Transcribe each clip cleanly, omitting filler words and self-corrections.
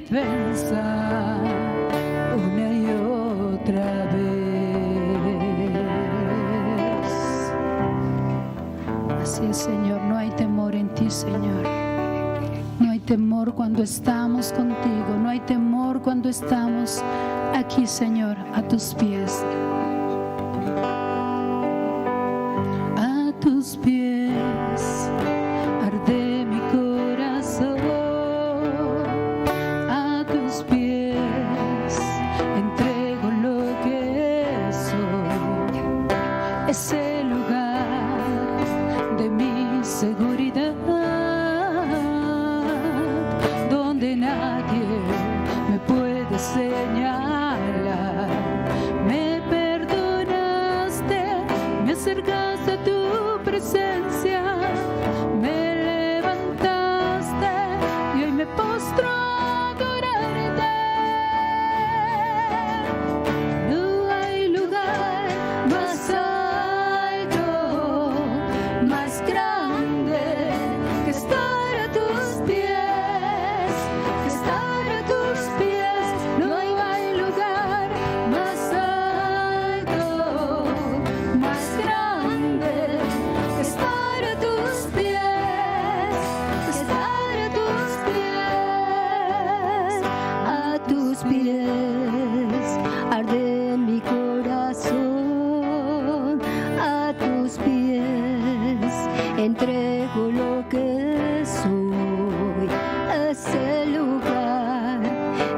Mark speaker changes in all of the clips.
Speaker 1: defensa una y otra vez. Así es, Señor, no hay temor en ti, Señor. No hay temor cuando estamos contigo, no hay temor cuando estamos aquí, Señor, a tus pies. A tus pies arde mi corazón, a tus pies entrego lo que soy. Es el lugar de mi seguridad, donde nadie me puede señalar. Me perdonaste, me acercaste a tu presencia, me levantaste y hoy me postro a adorarte. No hay lugar más alto, más grande que estar a tus pies, que estar a tus pies. No hay lugar más alto, más grande que estar a tus pies, que estar a tus pies. A tus pies arde mi corazón, a tus pies entrego lo que soy. Es el lugar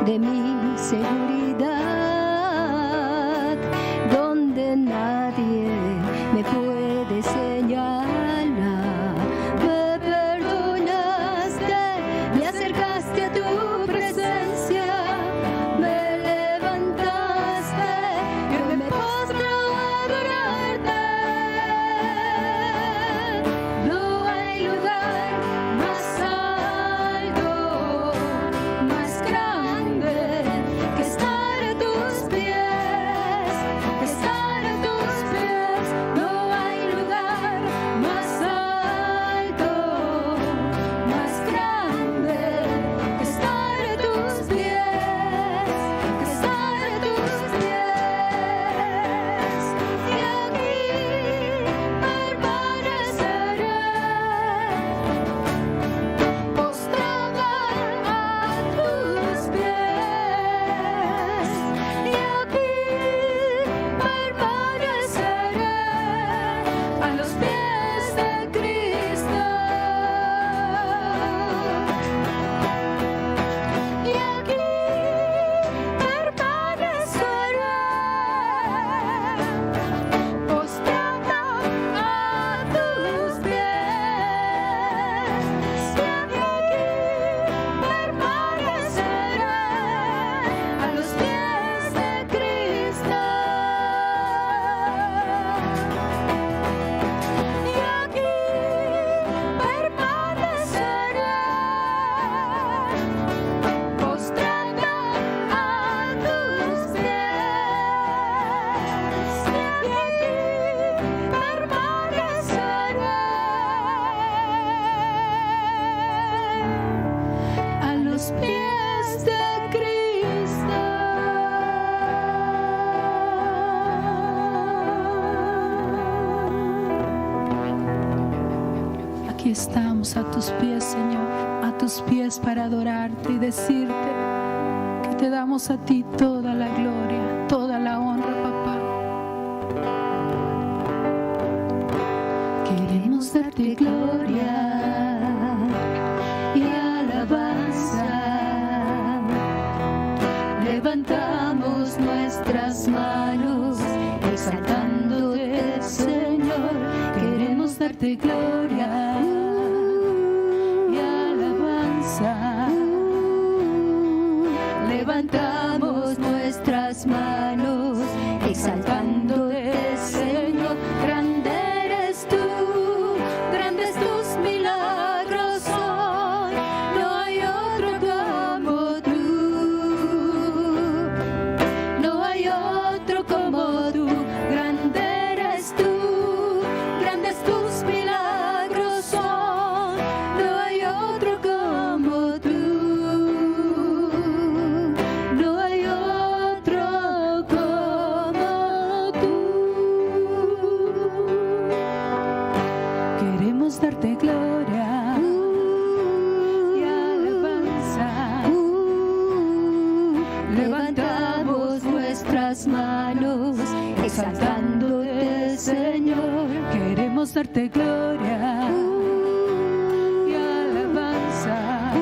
Speaker 1: de mi seguridad, donde nadie me puede señalar. Me perdonaste, me acercaste a tu presencia, me levantaste y hoy me postro a adorarte. No hay lugar más alto, más grande que estar a tus pies, que estar a tus pies. No hay lugar más alto, más grande que estar a tus pies, que estar a tus pies. Y aquí permaneceré, postrada a tus pies. Y aquí permaneceré a los pies de Cristo. Y aquí permaneceré, postrada a tus pies. Y aquí permaneceré a los pies de Cristo. Y aquí permaneceré, postrada a tus pies. Y aquí permaneceré a los pies de Cristo. Aquí estamos a tus pies, Señor, a tus pies para adorarte y decirte que te damos a ti toda la gloria, toda la honra, papá. Queremos darte gloria y alabanza. Levantamos nuestras manos exaltándote, Señor. Queremos darte gloria y alabanza. Levantamos nuestras manos exaltándote, Señor. Grande eres tú, grandes tus milagros son. No hay otro como tú, no hay otro como tú. Grande eres tú, grandes tus milagros son. No hay otro como tú. queremos darte gloria y alabanza.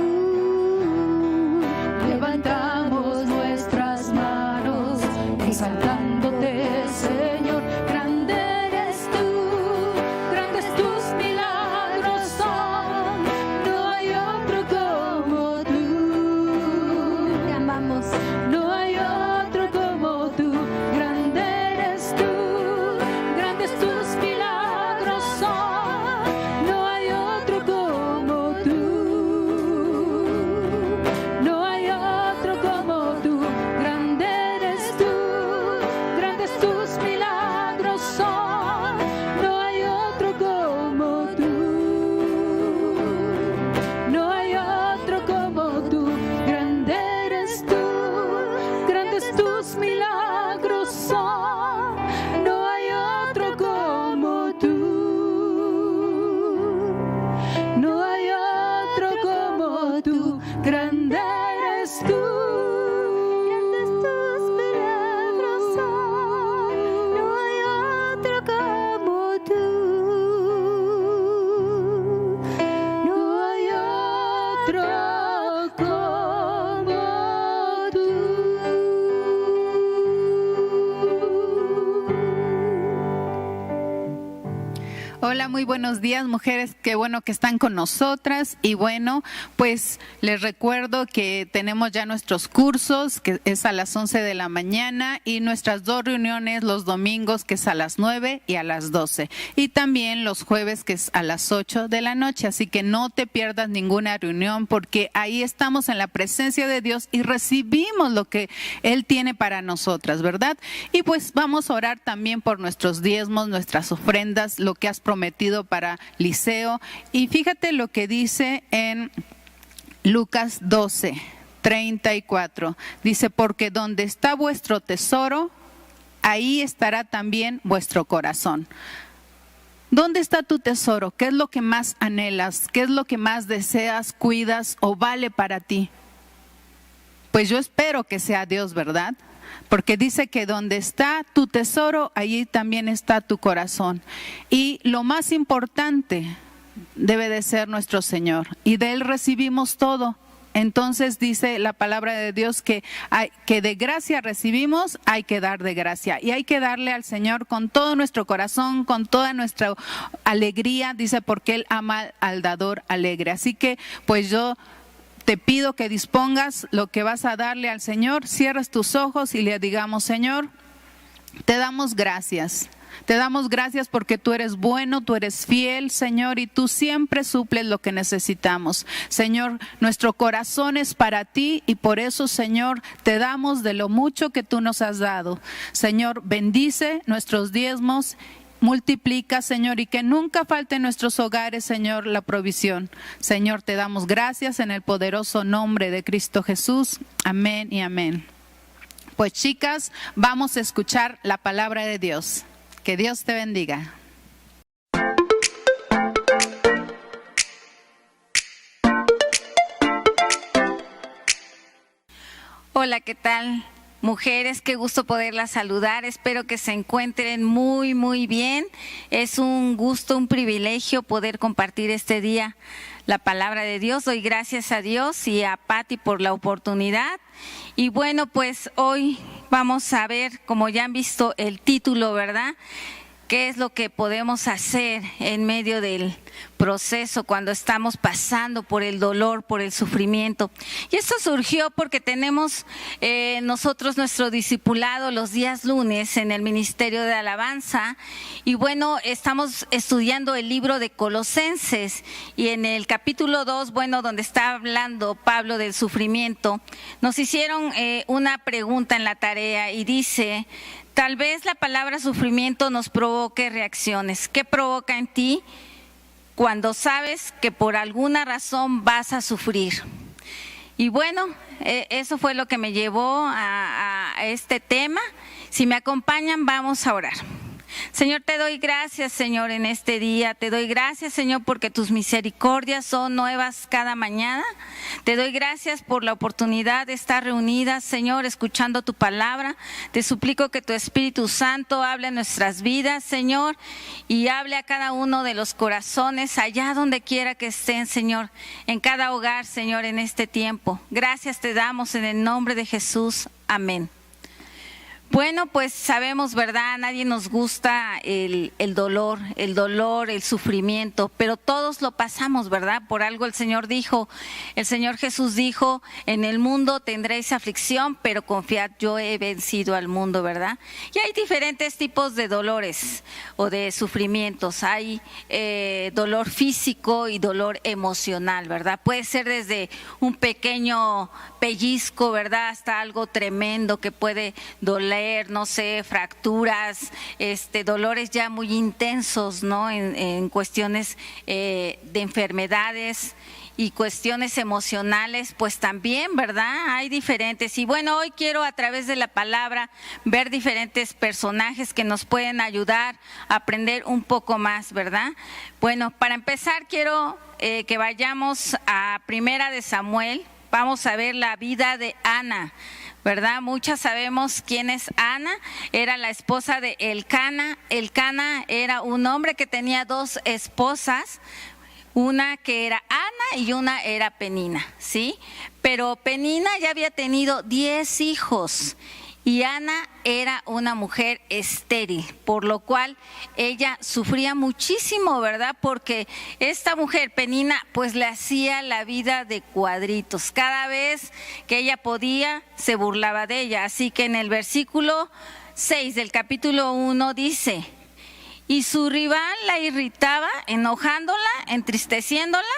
Speaker 1: Levantamos nuestras manos exaltándote, Señor. Grande eres tú, grandes tus milagros son. No hay otro como tú. Te amamos. No hay otro como tú. Grande eres tú, grandes tus milagros son. No hay otro como tú. No hay otro como tú. Grande eres tú, grandes tus milagros son. No hay otro como tú. No hay otro como tú. Grande eres tú, grandes tus milagros son. No hay otro como tú. No hay otro como tú. Grande eres tú. Grandes tus milagros son. No hay otro como tú. No hay otro como tú.
Speaker 2: Hola, muy buenos días, mujeres, qué bueno que están con nosotras. Y bueno, pues les recuerdo que tenemos ya nuestros cursos, que es a las 11 de la mañana, y nuestras 2 reuniones los domingos, que es a las 9 y a las 12. Y también los jueves, que es a las 8 de la noche. Así que no te pierdas ninguna reunión, porque ahí estamos en la presencia de Dios y recibimos lo que Él tiene para nosotras, ¿verdad? Y pues vamos a orar también por nuestros diezmos, nuestras ofrendas, lo que has prometido para Liceo. Y fíjate lo que dice en Lucas 12:34. Dice, porque donde está vuestro tesoro, ahí estará también vuestro corazón. ¿Dónde está tu tesoro? ¿Qué es lo que más anhelas? ¿Qué es lo que más deseas, cuidas o vale para ti? Pues yo espero que sea Dios, ¿verdad? Porque dice que donde está tu tesoro, allí también está tu corazón. Y lo más importante debe de ser nuestro Señor. Y de Él recibimos todo. Entonces dice la palabra de Dios que de gracia recibimos, hay que dar de gracia. Y hay que darle al Señor con todo nuestro corazón, con toda nuestra alegría. Dice, porque Él ama al dador alegre. Así que pues yo te pido que dispongas lo que vas a darle al Señor, cierres tus ojos y le digamos, Señor, te damos gracias. Te damos gracias porque tú eres bueno, tú eres fiel, Señor, y tú siempre suples lo que necesitamos. Señor, nuestro corazón es para ti y por eso, Señor, te damos de lo mucho que tú nos has dado. Señor, bendice nuestros diezmos. Multiplica, Señor, y que nunca falte en nuestros hogares, Señor, la provisión. Señor, te damos gracias en el poderoso nombre de Cristo Jesús. Amén y amén. Pues chicas, vamos a escuchar la palabra de Dios. Que Dios te bendiga.
Speaker 3: Hola, ¿qué tal? Mujeres, qué gusto poderlas saludar, espero que se encuentren muy, muy bien. Es un gusto, un privilegio poder compartir este día la palabra de Dios. Doy gracias a Dios y a Patti por la oportunidad. Y bueno, pues hoy vamos a ver, como ya han visto el título, ¿verdad?, qué es lo que podemos hacer en medio del proceso cuando estamos pasando por el dolor, por el sufrimiento. Y esto surgió porque tenemos nosotros nuestro discipulado los días lunes en el Ministerio de Alabanza. Y bueno, estamos estudiando el libro de Colosenses y en el capítulo 2, bueno, donde está hablando Pablo del sufrimiento, nos hicieron una pregunta en la tarea y dice: tal vez la palabra sufrimiento nos provoque reacciones. ¿Qué provoca en ti cuando sabes que por alguna razón vas a sufrir? Y bueno, eso fue lo que me llevó a este tema. Si me acompañan, vamos a orar. Señor, te doy gracias, Señor, en este día. Te doy gracias, Señor, porque tus misericordias son nuevas cada mañana. Te doy gracias por la oportunidad de estar reunidas, Señor, escuchando tu palabra. Te suplico que tu Espíritu Santo hable en nuestras vidas, Señor, y hable a cada uno de los corazones, allá donde quiera que estén, Señor, en cada hogar, Señor, en este tiempo. Gracias te damos en el nombre de Jesús. Amén. Bueno, pues sabemos, ¿verdad? A nadie nos gusta el dolor, el sufrimiento, pero todos lo pasamos, ¿verdad? Por algo el Señor Jesús dijo, en el mundo tendréis aflicción, pero confiad, yo he vencido al mundo, ¿verdad? Y hay diferentes tipos de dolores o de sufrimientos. Hay dolor físico y dolor emocional, ¿verdad? Puede ser desde un pequeño pellizco, ¿verdad? Hasta algo tremendo que puede doler, no sé, fracturas, dolores ya muy intensos, ¿no? En cuestiones de enfermedades y cuestiones emocionales, pues también, ¿verdad? Hay diferentes. Y bueno, hoy quiero a través de la palabra ver diferentes personajes que nos pueden ayudar a aprender un poco más, ¿verdad? Bueno, para empezar quiero que vayamos a Primera de Samuel. Vamos a ver la vida de Ana, ¿verdad? Muchas sabemos quién es Ana. Era la esposa de Elcana. Elcana era un hombre que tenía dos esposas, una que era Ana y una era Penina, ¿sí? Pero Penina ya había tenido 10 hijos. Y Ana era una mujer estéril, por lo cual ella sufría muchísimo, ¿verdad? Porque esta mujer, Penina, pues le hacía la vida de cuadritos. Cada vez que ella podía, se burlaba de ella. Así que en el versículo 6 del capítulo 1 dice: y su rival la irritaba, enojándola, entristeciéndola,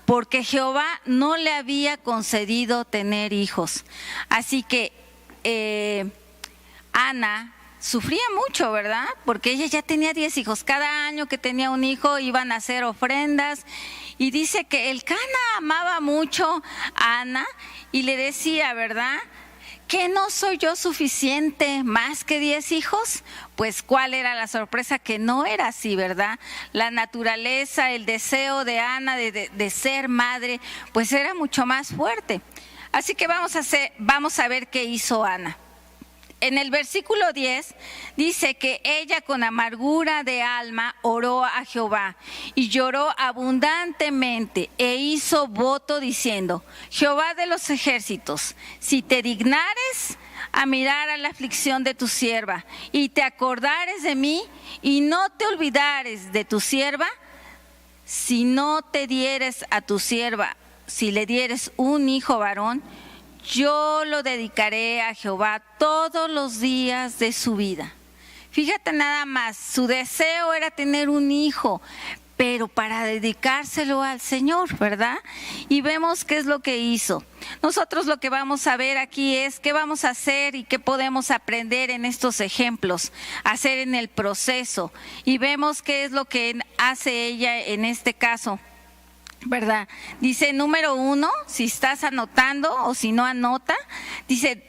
Speaker 3: porque Jehová no le había concedido tener hijos. Así que Ana sufría mucho, ¿verdad? Porque ella ya tenía 10 hijos. Cada año que tenía un hijo iban a hacer ofrendas. Y dice que Elcana amaba mucho a Ana y le decía, ¿verdad? ¿Que no soy yo suficiente más que 10 hijos? Pues ¿cuál era la sorpresa? Que no era así, ¿verdad? La naturaleza, el deseo de Ana de ser madre, pues era mucho más fuerte. Así que vamos a ver qué hizo Ana. En el versículo 10 dice que ella con amargura de alma oró a Jehová y lloró abundantemente e hizo voto diciendo: Jehová de los ejércitos, si te dignares a mirar a la aflicción de tu sierva y te acordares de mí y no te olvidares de tu sierva, si no te dieres a tu sierva, si le dieres un hijo varón, yo lo dedicaré a Jehová todos los días de su vida. Fíjate nada más, su deseo era tener un hijo, pero para dedicárselo al Señor, ¿verdad? Y vemos qué es lo que hizo. Nosotros lo que vamos a ver aquí es qué vamos a hacer y qué podemos aprender en estos ejemplos, hacer en el proceso. Y vemos qué es lo que hace ella en este caso, ¿verdad? Dice número 1, si estás anotando o si no anota, dice: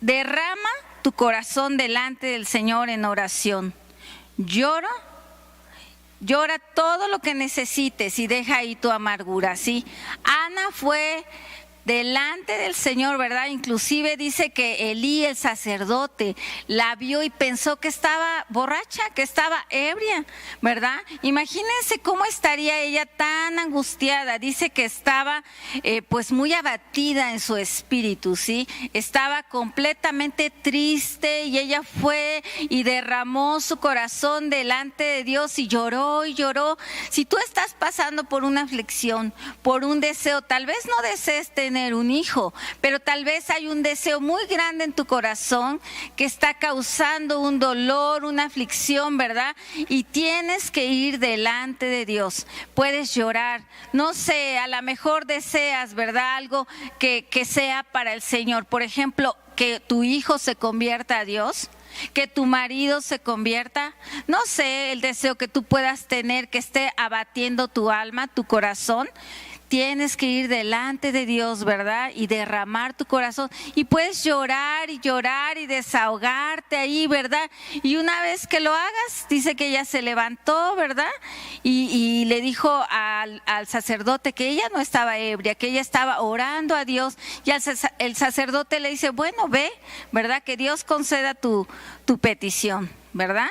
Speaker 3: derrama tu corazón delante del Señor en oración. Llora todo lo que necesites y deja ahí tu amargura, ¿sí? Ana fue delante del Señor, ¿verdad? Inclusive dice que Elí, el sacerdote, la vio y pensó que estaba borracha, que estaba ebria, ¿verdad? Imagínense cómo estaría ella tan angustiada. Dice que estaba pues muy abatida en su espíritu, ¿sí? Estaba completamente triste y ella fue y derramó su corazón delante de Dios y lloró y lloró. Si tú estás pasando por una aflicción, por un deseo, tal vez no desees tener un hijo, pero tal vez hay un deseo muy grande en tu corazón que está causando un dolor, una aflicción, ¿verdad? Y tienes que ir delante de Dios. Puedes llorar, no sé, a lo mejor deseas, ¿verdad? Algo que sea para el Señor. Por ejemplo, que tu hijo se convierta a Dios, que tu marido se convierta, no sé, el deseo que tú puedas tener que esté abatiendo tu alma, tu corazón. tienes que ir delante de Dios, ¿verdad? Y derramar tu corazón. Y puedes llorar y desahogarte ahí, ¿verdad? Y una vez que lo hagas, dice que ella se levantó, ¿verdad? Y le dijo al sacerdote que ella no estaba ebria, que ella estaba orando a Dios. Y el sacerdote le dice, bueno, ve, ¿verdad? Que Dios conceda tu petición, ¿verdad?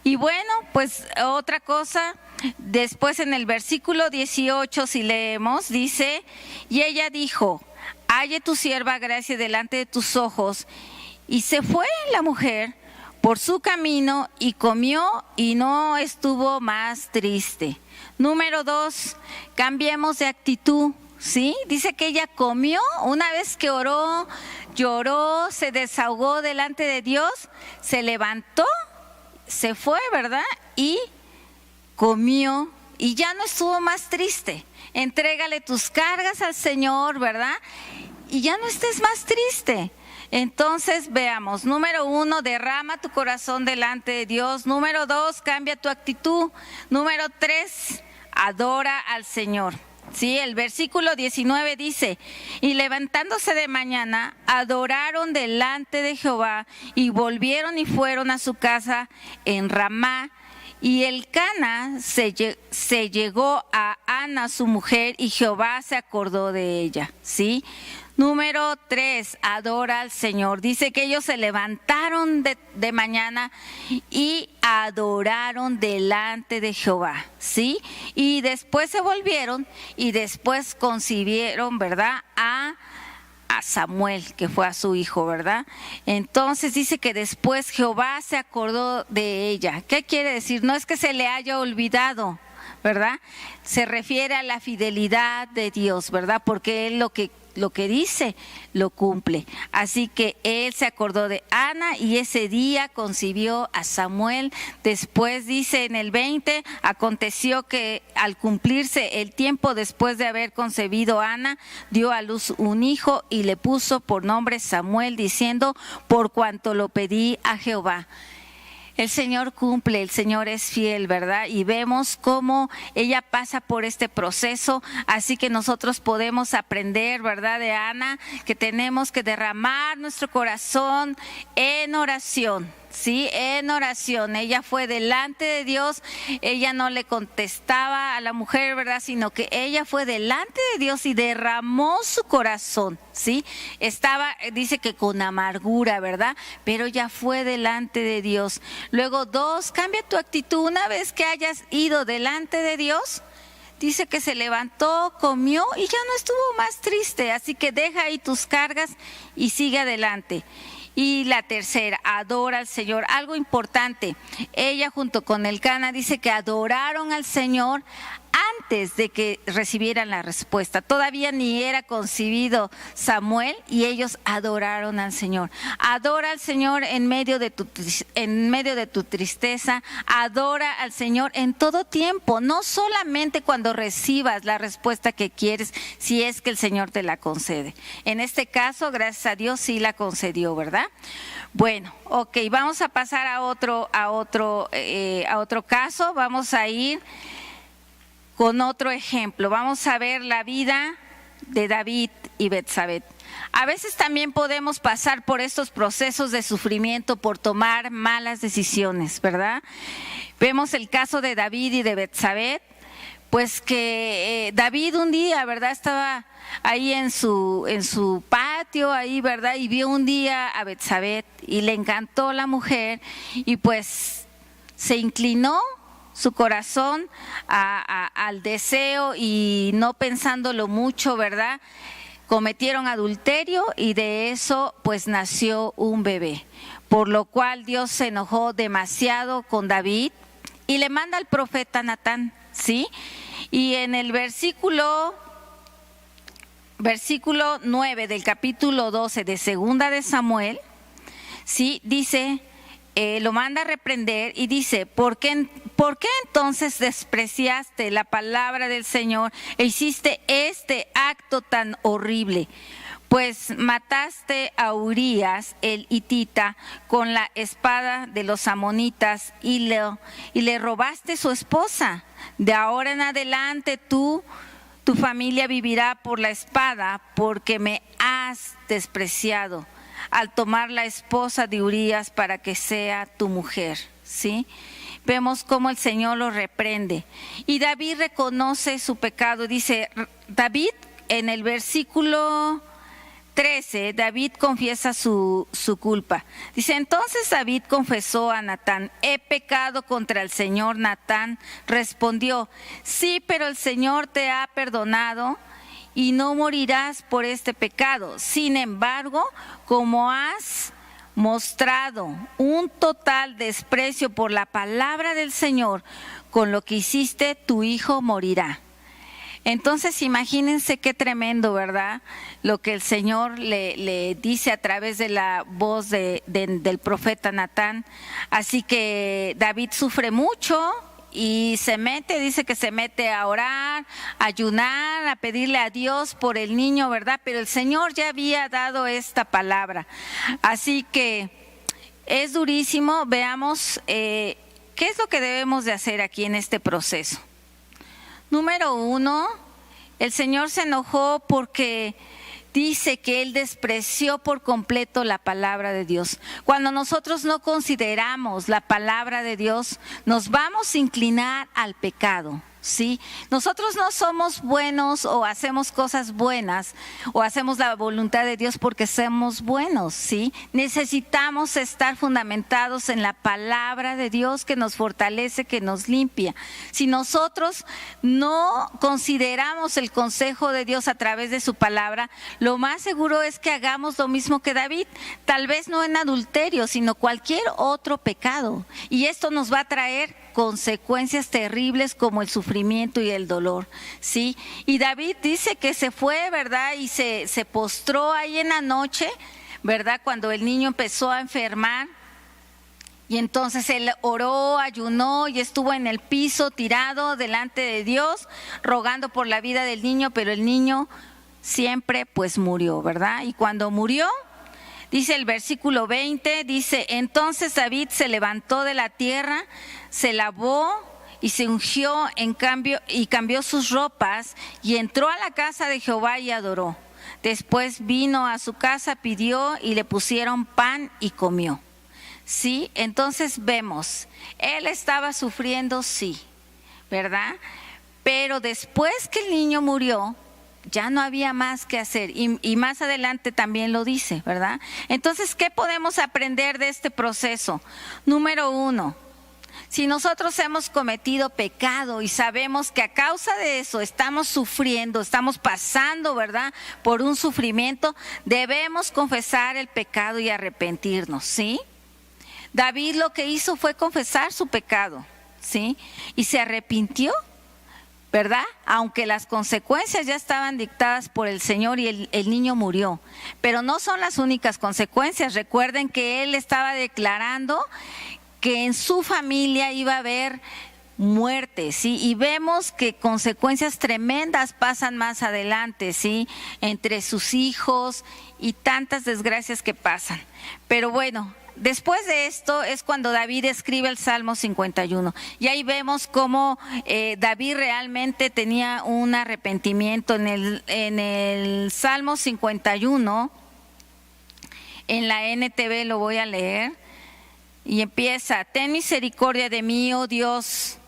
Speaker 3: Y bueno, pues otra cosa, después en el versículo 18, si leemos, dice, y ella dijo, halle tu sierva gracia delante de tus ojos. Y se fue la mujer por su camino y comió y no estuvo más triste. Número 2, cambiemos de actitud, ¿sí? Dice que ella comió una vez que oró, lloró, se desahogó delante de Dios, se levantó, se fue, ¿verdad? Y comió y ya no estuvo más triste. Entrégale tus cargas al Señor, ¿verdad? Y ya no estés más triste. Entonces veamos, número 1, derrama tu corazón delante de Dios. Número 2, cambia tu actitud. Número 3, adora al Señor. Sí, el versículo 19 dice, y levantándose de mañana, adoraron delante de Jehová y volvieron y fueron a su casa en Ramá. Y Elcana se llegó a Ana, su mujer, y Jehová se acordó de ella, ¿sí? Número 3, adora al Señor. Dice que ellos se levantaron de mañana y adoraron delante de Jehová, ¿sí? Y después se volvieron y después concibieron, ¿verdad? A Samuel, que fue a su hijo, ¿verdad? Entonces dice que después Jehová se acordó de ella. ¿Qué quiere decir? No es que se le haya olvidado, ¿verdad? Se refiere a la fidelidad de Dios, ¿verdad? Porque Él lo que dice, lo cumple. Así que él se acordó de Ana y ese día concibió a Samuel. Después dice en el 20, aconteció que al cumplirse el tiempo después de haber concebido Ana, dio a luz un hijo y le puso por nombre Samuel, diciendo, por cuanto lo pedí a Jehová. El Señor cumple, el Señor es fiel, ¿verdad? Y vemos cómo ella pasa por este proceso, así que nosotros podemos aprender, ¿verdad? De Ana, que tenemos que derramar nuestro corazón en oración. Sí, en oración. Ella fue delante de Dios, ella no le contestaba a la mujer, ¿verdad? Sino que ella fue delante de Dios y derramó su corazón, ¿sí? Estaba, dice que con amargura, ¿verdad? Pero ella fue delante de Dios. Luego 2, cambia tu actitud una vez que hayas ido delante de Dios. Dice que se levantó, comió y ya no estuvo más triste, así que deja ahí tus cargas y sigue adelante. Y la tercera, adora al Señor. Algo importante, ella junto con Elcana dice que adoraron al Señor antes de que recibieran la respuesta. Todavía ni era concebido Samuel y ellos adoraron al Señor. Adora al Señor en medio de tu tristeza, adora al Señor en todo tiempo, no solamente cuando recibas la respuesta que quieres, si es que el Señor te la concede. En este caso, gracias a Dios, sí la concedió, ¿verdad? Bueno, ok, vamos a pasar a otro caso. Vamos a ir con otro ejemplo. Vamos a ver la vida de David y Betsabé. A veces también podemos pasar por estos procesos de sufrimiento por tomar malas decisiones, ¿verdad? Vemos el caso de David y de Betsabé, pues que David un día, ¿verdad? Estaba ahí en su patio, ahí, ¿verdad? Y vio un día a Betsabé y le encantó la mujer y pues se inclinó su corazón al deseo y no pensándolo mucho, ¿verdad? Cometieron adulterio y de eso pues nació un bebé, por lo cual Dios se enojó demasiado con David y le manda al profeta Natán, ¿sí? Y en el versículo 9 del capítulo 12 de Segunda de Samuel, ¿sí? Dice, lo manda a reprender y dice, ¿por qué entonces despreciaste la palabra del Señor e hiciste este acto tan horrible? Pues mataste a Urías el hitita con la espada de los amonitas y le robaste su esposa. De ahora en adelante tú Tu familia vivirá por la espada porque me has despreciado al tomar la esposa de Urías para que sea tu mujer, ¿sí? Vemos cómo el Señor lo reprende. Y David reconoce su pecado. Dice David en el versículo 13, David confiesa su culpa. Dice, entonces David confesó a Natán, he pecado contra el Señor. Natán respondió, sí, pero el Señor te ha perdonado y no morirás por este pecado. Sin embargo, como has mostrado un total desprecio por la palabra del Señor, con lo que hiciste, tu hijo morirá. Entonces imagínense qué tremendo, ¿verdad? Lo que el Señor le dice a través de la voz del profeta Natán. Así que David sufre mucho y dice que se mete a orar, a ayunar, a pedirle a Dios por el niño, ¿verdad? Pero el Señor ya había dado esta palabra. Así que es durísimo. Veamos qué es lo que debemos de hacer aquí en este proceso. Número 1, el Señor se enojó porque dice que Él despreció por completo la palabra de Dios. Cuando nosotros no consideramos la palabra de Dios, nos vamos a inclinar al pecado, ¿sí? Nosotros no somos buenos o hacemos cosas buenas o hacemos la voluntad de Dios porque somos buenos, ¿sí? Necesitamos estar fundamentados en la palabra de Dios que nos fortalece, que nos limpia. Si nosotros no consideramos el consejo de Dios a través de su palabra, lo más seguro es que hagamos lo mismo que David, tal vez no en adulterio, sino cualquier otro pecado. Y esto nos va a traer consecuencias terribles como el sufrimiento y el dolor, ¿sí? Y David dice que se fue, ¿verdad? Y se postró ahí en la noche, ¿verdad? Cuando el niño empezó a enfermar. Y entonces él oró, ayunó y estuvo en el piso tirado delante de Dios, rogando por la vida del niño, pero el niño siempre pues murió, ¿verdad? Y cuando murió, dice el versículo 20, dice, entonces David se levantó de la tierra, se lavó y se ungió y cambió sus ropas y entró a la casa de Jehová y adoró. Después vino a su casa, pidió y le pusieron pan y comió. Sí, entonces vemos, él estaba sufriendo, sí, ¿verdad? Pero después que el niño murió, ya no había más que hacer y más adelante también lo dice, ¿verdad? Entonces, ¿qué podemos aprender de este proceso? Número 1, si nosotros hemos cometido pecado y sabemos que a causa de eso estamos sufriendo, estamos pasando, ¿verdad?, por un sufrimiento, debemos confesar el pecado y arrepentirnos, ¿sí? David lo que hizo fue confesar su pecado, ¿sí? Y se arrepintió, ¿verdad? Aunque las consecuencias ya estaban dictadas por el Señor y el niño murió. Pero no son las únicas consecuencias. Recuerden que él estaba declarando que en su familia iba a haber muerte, ¿sí? Y vemos que consecuencias tremendas pasan más adelante, ¿sí? Entre sus hijos y tantas desgracias que pasan. Pero bueno, después de esto es cuando David escribe el Salmo 51 y ahí vemos cómo David realmente tenía un arrepentimiento. En el Salmo 51, en la NTV lo voy a leer y empieza, ten misericordia de mí, oh Dios,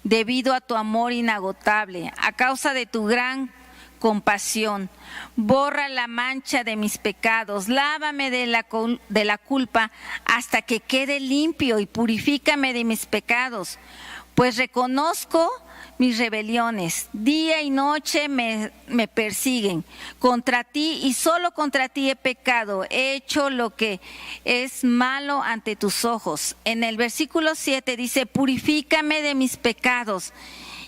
Speaker 3: debido a tu amor inagotable, a causa de tu gran compasión, borra la mancha de mis pecados, lávame de la culpa hasta que quede limpio y purifícame de mis pecados, pues reconozco mis rebeliones, día y noche me persiguen, contra ti y solo contra ti he pecado, he hecho lo que es malo ante tus ojos. En el versículo 7 dice, purifícame de mis pecados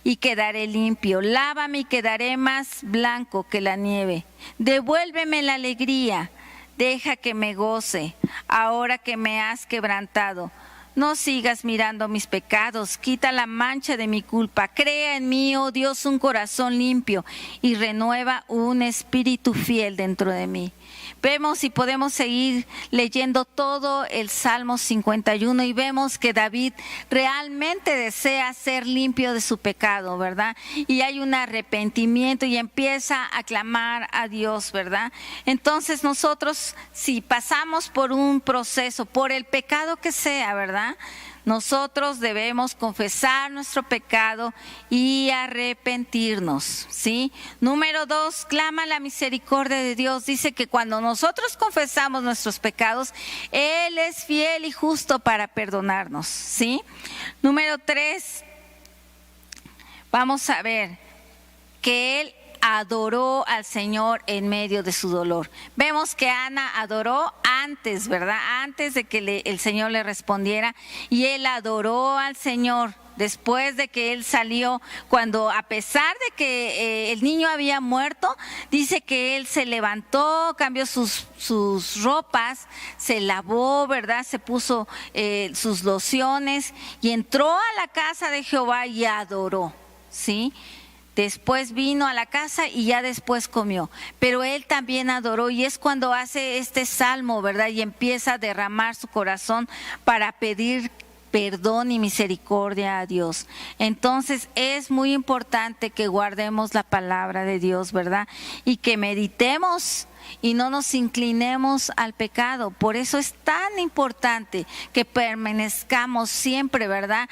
Speaker 3: y quedaré limpio, lávame y quedaré más blanco que la nieve, devuélveme la alegría, deja que me goce, ahora que me has quebrantado, No sigas mirando mis pecados, quita la mancha de mi culpa. Crea en mí, oh Dios, un corazón limpio y renueva un espíritu fiel dentro de mí. Vemos y podemos seguir leyendo todo el Salmo 51 y vemos que David realmente desea ser limpio de su pecado, ¿verdad? Y hay un arrepentimiento y empieza a clamar a Dios, ¿verdad? Entonces nosotros, si pasamos por un proceso, por el pecado que sea, ¿verdad?, nosotros debemos confesar nuestro pecado y arrepentirnos, ¿sí? Número 2, clama la misericordia de Dios. Dice que cuando nosotros confesamos nuestros pecados, Él es fiel y justo para perdonarnos, ¿sí? Número 3, vamos a ver que Él adoró al Señor en medio de su dolor. Vemos que Ana adoró antes, ¿verdad? Antes de que el Señor le respondiera, y él adoró al Señor después de que él salió, cuando a pesar de que el niño había muerto, dice que él se levantó, cambió sus ropas, se lavó, ¿verdad? Se puso sus lociones y entró a la casa de Jehová y adoró, ¿sí? Después vino a la casa y ya después comió. Pero él también adoró, y es cuando hace este salmo, ¿verdad? Y empieza a derramar su corazón para pedir perdón y misericordia a Dios. Entonces es muy importante que guardemos la palabra de Dios, ¿verdad? Y que meditemos y no nos inclinemos al pecado. Por eso es tan importante que permanezcamos siempre, ¿verdad?,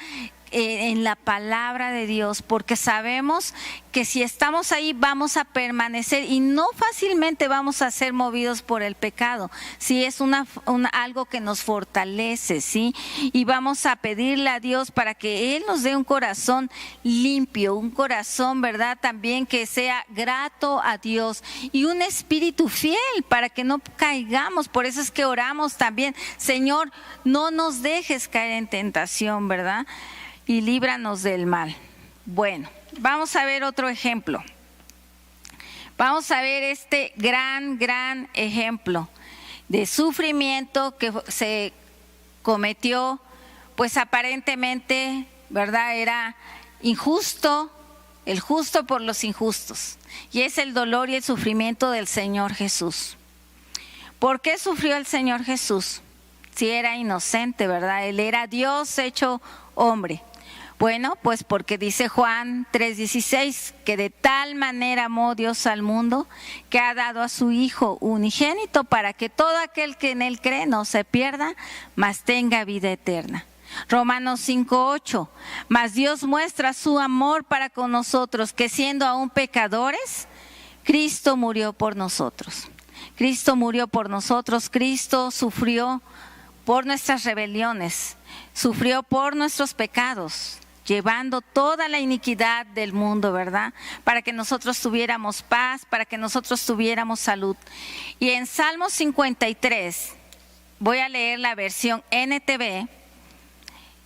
Speaker 3: en la palabra de Dios, porque sabemos que si estamos ahí vamos a permanecer y no fácilmente vamos a ser movidos por el pecado. Si es algo que nos fortalece, ¿sí? Y vamos a pedirle a Dios para que Él nos dé un corazón limpio, un corazón, ¿verdad?, también que sea grato a Dios, y un espíritu fiel para que no caigamos. Por eso es que oramos también: Señor, no nos dejes caer en tentación, ¿verdad?, y líbranos del mal. Bueno, vamos a ver otro ejemplo. Vamos a ver este gran ejemplo de sufrimiento que se cometió, pues aparentemente, ¿verdad?, era injusto, el justo por los injustos. Y es el dolor y el sufrimiento del Señor Jesús. ¿Por qué sufrió el Señor Jesús? Si era inocente, ¿verdad? Él era Dios hecho hombre. Bueno, pues porque dice Juan 3:16, que de tal manera amó Dios al mundo que ha dado a su Hijo unigénito para que todo aquel que en Él cree no se pierda, mas tenga vida eterna. Romanos 5:8, mas Dios muestra su amor para con nosotros, que siendo aún pecadores, Cristo murió por nosotros. Cristo murió por nosotros, Cristo sufrió por nuestras rebeliones, sufrió por nuestros pecados, llevando toda la iniquidad del mundo, ¿verdad?, para que nosotros tuviéramos paz, para que nosotros tuviéramos salud. Y en Salmo 53, voy a leer la versión NTV,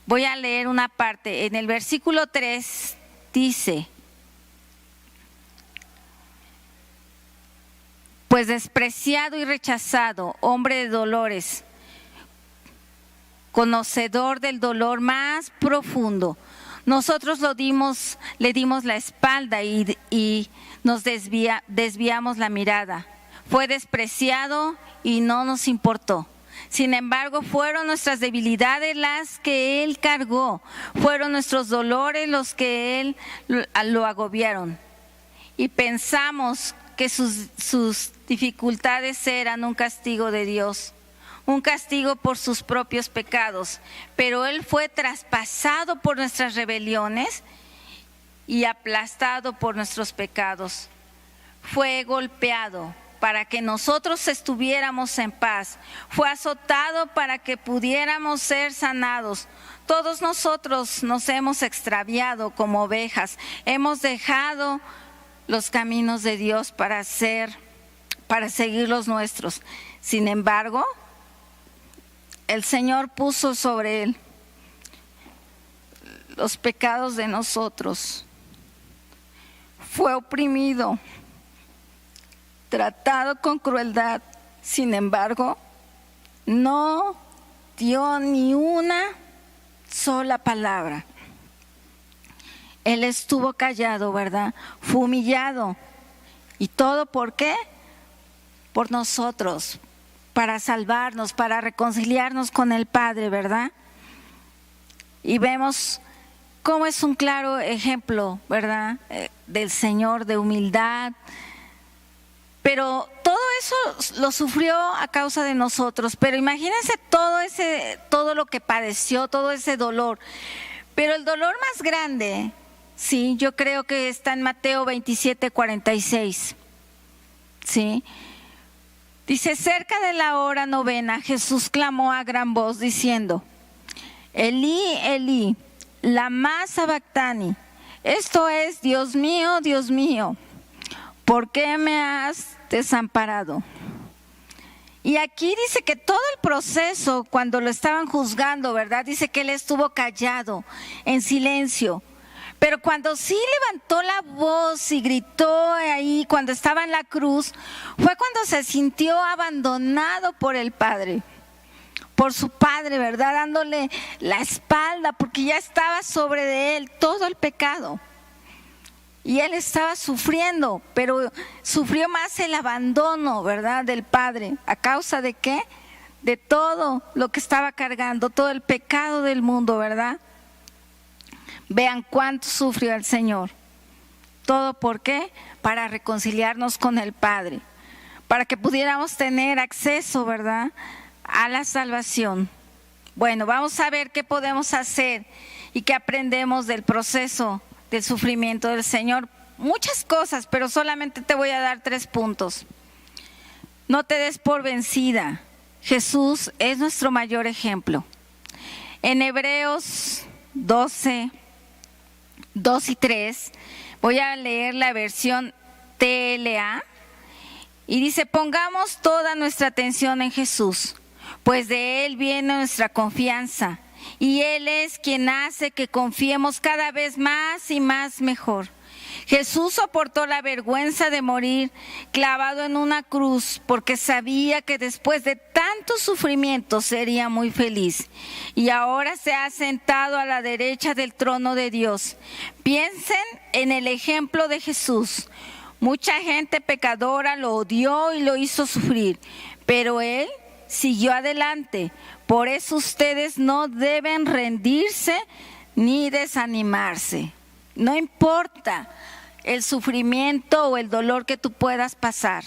Speaker 3: voy a leer una parte. En el versículo 3 dice: pues despreciado y rechazado, hombre de dolores, conocedor del dolor más profundo, nosotros le dimos la espalda y nos desviamos la mirada. Fue despreciado y no nos importó. Sin embargo, fueron nuestras debilidades las que Él cargó, fueron nuestros dolores los que Él lo agobiaron. Y pensamos que sus dificultades eran un castigo de Dios, un castigo por sus propios pecados, pero Él fue traspasado por nuestras rebeliones y aplastado por nuestros pecados. Fue golpeado para que nosotros estuviéramos en paz, fue azotado para que pudiéramos ser sanados. Todos nosotros nos hemos extraviado como ovejas, hemos dejado los caminos de Dios para seguir los nuestros. Sin embargo, el Señor puso sobre Él los pecados de nosotros. Fue oprimido, tratado con crueldad. Sin embargo, no dio ni una sola palabra. Él estuvo callado, ¿verdad? Fue humillado. ¿Y todo por qué? Por nosotros, para salvarnos, para reconciliarnos con el Padre, ¿verdad? Y vemos cómo es un claro ejemplo, ¿verdad? Del Señor, de humildad. Pero todo eso lo sufrió a causa de nosotros. Pero imagínense todo lo que padeció, todo ese dolor. Pero el dolor más grande, sí, yo creo que está en Mateo 27:46. Sí. Dice: cerca de la hora novena, Jesús clamó a gran voz diciendo: Elí, Elí, lama sabactani. Esto es: Dios mío, ¿por qué me has desamparado? Y aquí dice que todo el proceso, cuando lo estaban juzgando, ¿verdad? Dice que él estuvo callado, en silencio. Pero cuando sí levantó la voz y gritó ahí, cuando estaba en la cruz, fue cuando se sintió abandonado por el Padre, por su Padre, ¿verdad? Dándole la espalda, porque ya estaba sobre de él todo el pecado. Y él estaba sufriendo, pero sufrió más el abandono, ¿verdad?, del Padre. ¿A causa de qué? De todo lo que estaba cargando, todo el pecado del mundo, ¿verdad? Vean cuánto sufrió el Señor. ¿Todo por qué? Para reconciliarnos con el Padre, para que pudiéramos tener acceso, ¿verdad?, a la salvación. Bueno, vamos a ver qué podemos hacer y qué aprendemos del proceso del sufrimiento del Señor. Muchas cosas, pero solamente te voy a dar 3 puntos. No te des por vencida. Jesús es nuestro mayor ejemplo. En Hebreos 12, 2 y 3, voy a leer la versión TLA, y dice: pongamos toda nuestra atención en Jesús, pues de Él viene nuestra confianza, y Él es quien hace que confiemos cada vez más y más mejor. Jesús soportó la vergüenza de morir clavado en una cruz porque sabía que después de tanto sufrimiento sería muy feliz. Y ahora se ha sentado a la derecha del trono de Dios. Piensen en el ejemplo de Jesús. Mucha gente pecadora lo odió y lo hizo sufrir, pero Él siguió adelante. Por eso ustedes no deben rendirse ni desanimarse. No importa el sufrimiento o el dolor que tú puedas pasar,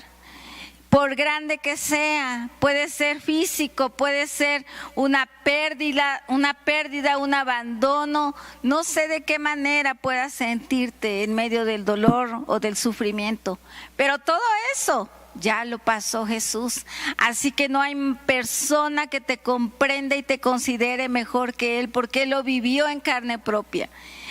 Speaker 3: por grande que sea, puede ser físico, puede ser una pérdida, un abandono, no sé de qué manera puedas sentirte en medio del dolor o del sufrimiento, pero todo eso ya lo pasó Jesús, así que no hay persona que te comprenda y te considere mejor que Él, porque Él lo vivió en carne propia.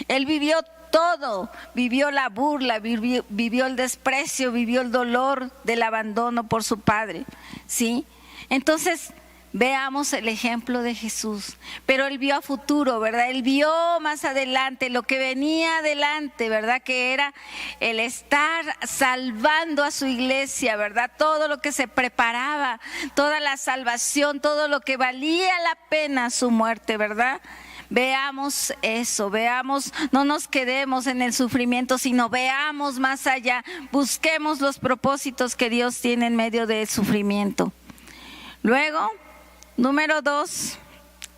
Speaker 3: Él vivió todo, vivió la burla, vivió el desprecio, vivió el dolor del abandono por su Padre, ¿sí? Entonces, veamos el ejemplo de Jesús, pero Él vio a futuro, ¿verdad? Él vio más adelante lo que venía adelante, ¿verdad? Que era el estar salvando a su iglesia, ¿verdad? Todo lo que se preparaba, toda la salvación, todo lo que valía la pena su muerte, ¿verdad? Veamos eso, veamos, no nos quedemos en el sufrimiento, sino veamos más allá, busquemos los propósitos que Dios tiene en medio del sufrimiento. Luego, número 2,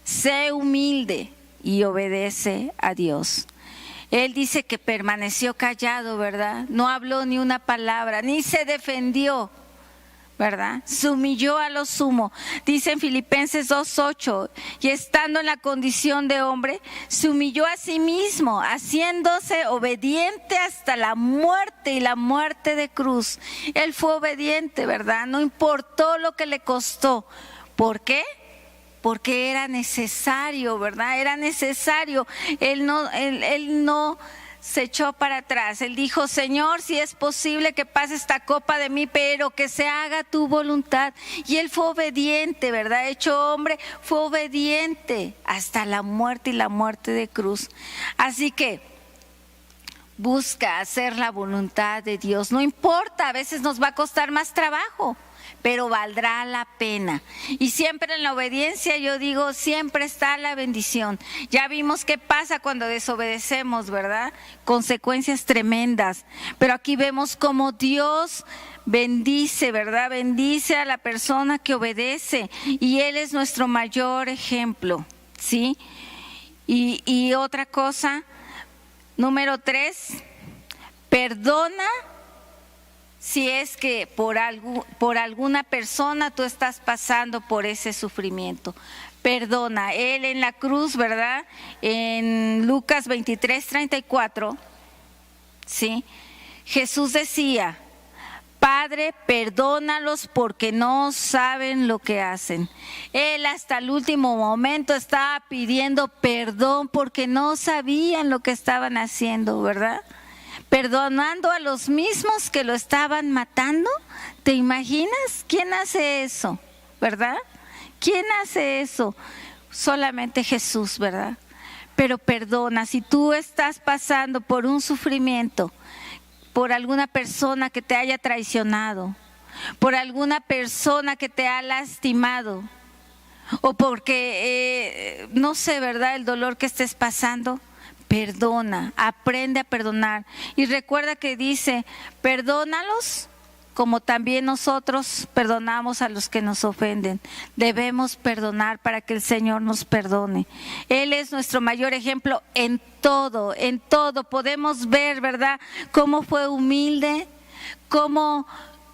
Speaker 3: sé humilde y obedece a Dios. Él dice que permaneció callado, ¿verdad? No habló ni una palabra, ni se defendió, ¿verdad? Se humilló a lo sumo. Dice en Filipenses 2:8, y estando en la condición de hombre, se humilló a sí mismo, haciéndose obediente hasta la muerte y la muerte de cruz. Él fue obediente, ¿verdad? No importó lo que le costó. ¿Por qué? Porque era necesario, ¿verdad? Era necesario. Él no se echó para atrás. Él dijo: Señor, si es posible que pase esta copa de mí, pero que se haga tu voluntad. Y él fue obediente, ¿verdad? Hecho hombre, fue obediente hasta la muerte y la muerte de cruz. Así que busca hacer la voluntad de Dios. No importa, a veces nos va a costar más trabajo, pero valdrá la pena. Y siempre en la obediencia, yo digo, siempre está la bendición. Ya vimos qué pasa cuando desobedecemos, ¿verdad? Consecuencias tremendas. Pero aquí vemos cómo Dios bendice, ¿verdad? Bendice a la persona que obedece. Y Él es nuestro mayor ejemplo, ¿sí? Y otra cosa, número 3, perdona si es que por alguna persona tú estás pasando por ese sufrimiento. Perdona. Él en la cruz, ¿verdad? En Lucas 23:34, ¿sí? Jesús decía: Padre, perdónalos porque no saben lo que hacen. Él hasta el último momento estaba pidiendo perdón porque no sabían lo que estaban haciendo, ¿verdad? Perdonando a los mismos que lo estaban matando. ¿Te imaginas? ¿Quién hace eso? ¿Verdad? ¿Quién hace eso? Solamente Jesús, ¿verdad? Pero perdona, si tú estás pasando por un sufrimiento, por alguna persona que te haya traicionado, por alguna persona que te ha lastimado, o porque, no sé, ¿verdad?, el dolor que estés pasando, perdona, aprende a perdonar. Y recuerda que dice, perdónalos como también nosotros perdonamos a los que nos ofenden. Debemos perdonar para que el Señor nos perdone. Él es nuestro mayor ejemplo en todo, en todo. Podemos ver, ¿verdad?, cómo fue humilde, cómo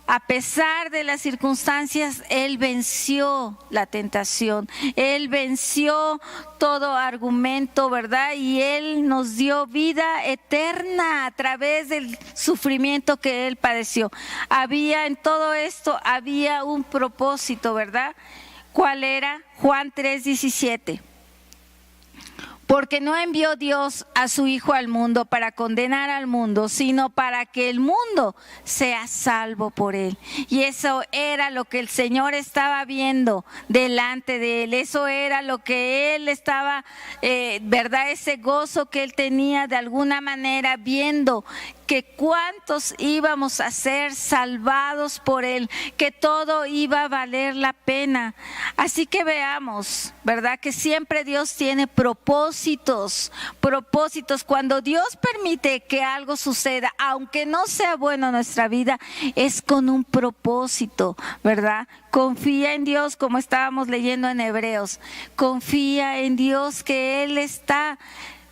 Speaker 3: a pesar de las circunstancias, Él venció la tentación, Él venció todo argumento, ¿verdad? Y Él nos dio vida eterna a través del sufrimiento que Él padeció. Había en todo esto, había un propósito, ¿verdad? ¿Cuál era? Juan 3:17. Porque no envió Dios a su Hijo al mundo para condenar al mundo, sino para que el mundo sea salvo por él. Y eso era lo que el Señor estaba viendo delante de él. Eso era lo que él estaba, ¿verdad? Ese gozo que él tenía de alguna manera viendo que cuántos íbamos a ser salvados por él, que todo iba a valer la pena. Así que veamos, ¿verdad?, que siempre Dios tiene propósitos. Cuando Dios permite que algo suceda, aunque no sea bueno en nuestra vida, es con un propósito, ¿verdad? Confía en Dios, como estábamos leyendo en Hebreos. Confía en Dios, que Él está.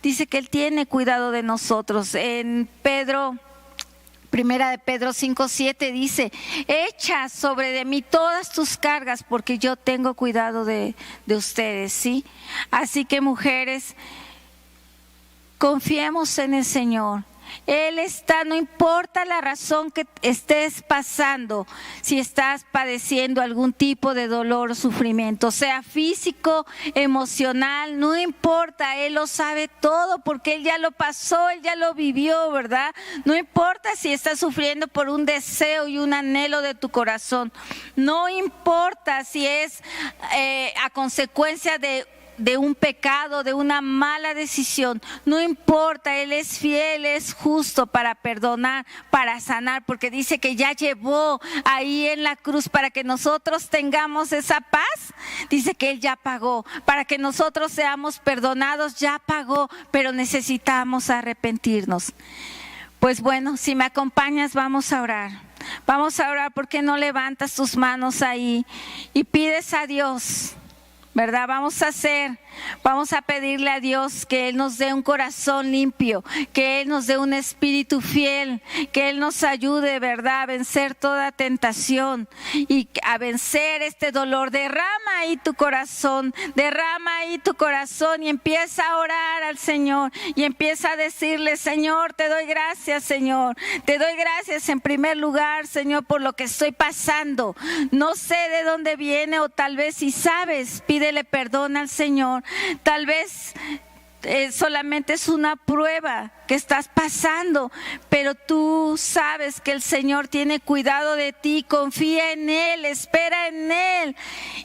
Speaker 3: Dice que Él tiene cuidado de nosotros. En Primera de Pedro 5:7 dice: echa sobre de mí todas tus cargas, porque yo tengo cuidado de ustedes, ¿sí? Así que, mujeres, confiemos en el Señor. Él está, no importa la razón que estés pasando, si estás padeciendo algún tipo de dolor o sufrimiento, sea físico, emocional, no importa, Él lo sabe todo porque Él ya lo pasó, Él ya lo vivió, ¿verdad? No importa si estás sufriendo por un deseo y un anhelo de tu corazón, no importa si es a consecuencia de un pecado, de una mala decisión, no importa, Él es fiel, es justo para perdonar, para sanar, porque dice que ya llevó ahí en la cruz para que nosotros tengamos esa paz. Dice que Él ya pagó, para que nosotros seamos perdonados, ya pagó, pero necesitamos arrepentirnos. Pues bueno, si me acompañas, vamos a orar. Vamos a orar. ¿Por qué no levantas tus manos ahí y pides a Dios? ¿Verdad? Vamos a pedirle a Dios que Él nos dé un corazón limpio, que Él nos dé un espíritu fiel, que Él nos ayude, ¿verdad?, a vencer toda tentación y a vencer este dolor. Derrama ahí tu corazón y empieza a orar al Señor y empieza a decirle: Señor, te doy gracias, Señor. Te doy gracias en primer lugar, Señor, por lo que estoy pasando. No sé de dónde viene, o tal vez si sabes, pídele perdón al Señor. Tal vez solamente es una prueba que estás pasando, pero tú sabes que el Señor tiene cuidado de ti. Confía en Él, espera en Él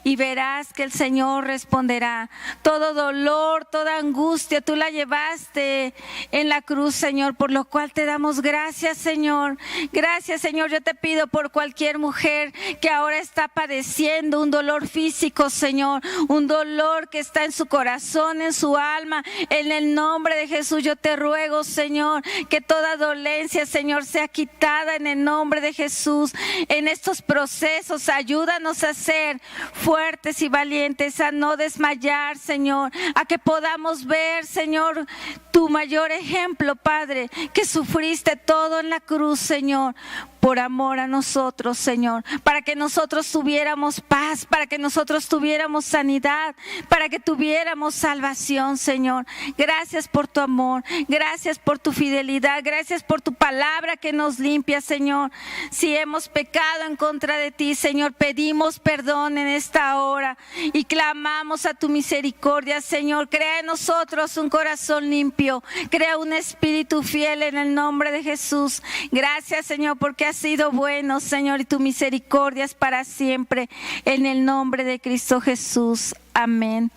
Speaker 3: y verás que el Señor responderá. Todo dolor, toda angustia, tú la llevaste en la cruz, Señor, por lo cual te damos gracias, Señor. Gracias, Señor. Yo te pido por cualquier mujer que ahora está padeciendo un dolor físico, Señor, un dolor que está en su corazón, en su alma. En el nombre de Jesús yo te ruego, Señor, que toda dolencia, Señor, sea quitada en el nombre de Jesús. En estos procesos, ayúdanos a ser fuertes y valientes, a no desmayar, Señor, a que podamos ver, Señor, tu mayor ejemplo, Padre, que sufriste todo en la cruz, Señor, por amor a nosotros, Señor, para que nosotros tuviéramos paz, para que nosotros tuviéramos sanidad, para que tuviéramos salvación, Señor. Gracias por tu amor, gracias por tu fidelidad, gracias por tu palabra que nos limpia, Señor. Si hemos pecado en contra de ti, Señor, pedimos perdón en esta hora y clamamos a tu misericordia, Señor. Crea en nosotros un corazón limpio, crea un espíritu fiel en el nombre de Jesús. Gracias, Señor, porque has sido bueno, Señor, y tu misericordia es para siempre, en el nombre de Cristo Jesús. Amén.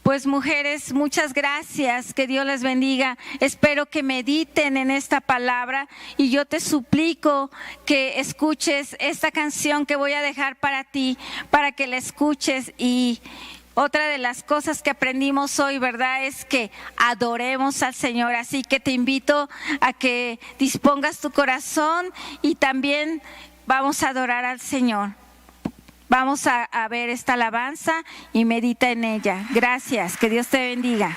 Speaker 3: Pues mujeres, muchas gracias, que Dios les bendiga. Espero que mediten en esta palabra y yo te suplico que escuches esta canción que voy a dejar para ti, para que la escuches. Y otra de las cosas que aprendimos hoy, ¿verdad?, es que adoremos al Señor. Así que te invito a que dispongas tu corazón y también vamos a adorar al Señor. Vamos a ver esta alabanza y medita en ella. Gracias, que Dios te bendiga.